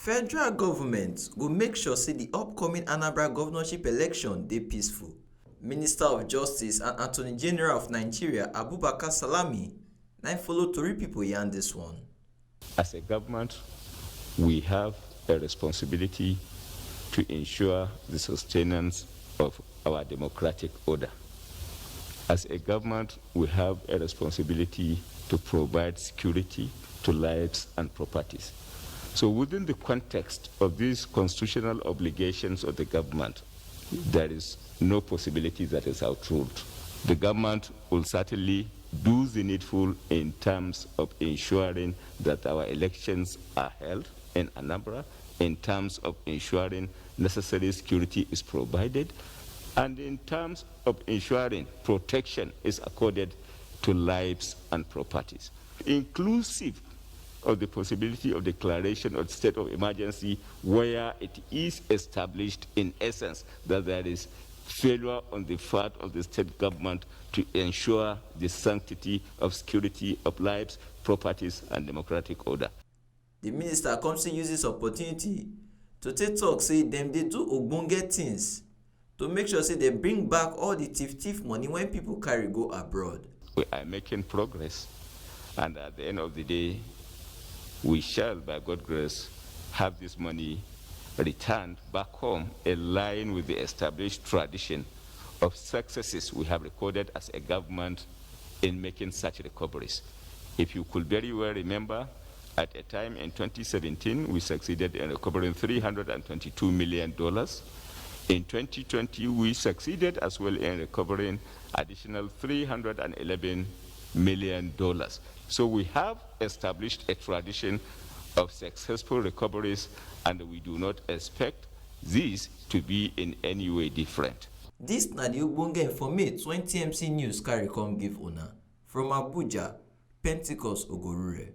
Federal government go make sure say the upcoming Anambra governorship election dey peaceful. Minister of Justice and Attorney General of Nigeria Abubakar Salami na follow tori pipo yarn this one. As a government, we have a responsibility to ensure the sustenance of our democratic order. As a government, we have a responsibility to provide security to lives and properties. So within the context of these constitutional obligations of the government, there is no possibility that is outruled. The government will certainly do the needful in terms of ensuring that our elections are held in Anambra, in terms of ensuring necessary security is provided, and in terms of ensuring protection is accorded to lives and properties, inclusive of the possibility of declaration of state of emergency where it is established in essence that there is failure on the part of the state government to ensure the sanctity of security of lives, properties, and democratic order. The minister come still use this opportunity to take talk say dem dey do ogbonge things to make sure say they bring back all the thief money when people carry go abroad. We are making progress, and at the end of the day, we shall, by God's grace, have this money returned back home in line with the established tradition of successes we have recorded as a government in making such recoveries. If you could very well remember, at a time in 2017, we succeeded in recovering $322 million. In 2020, we succeeded as well in recovering additional $311 million. So we have established a tradition of successful recoveries, and we do not expect this to be in any way different. This na the ogbonge informate when TMC News carry come give una. From Abuja, Pentecost Ogorure.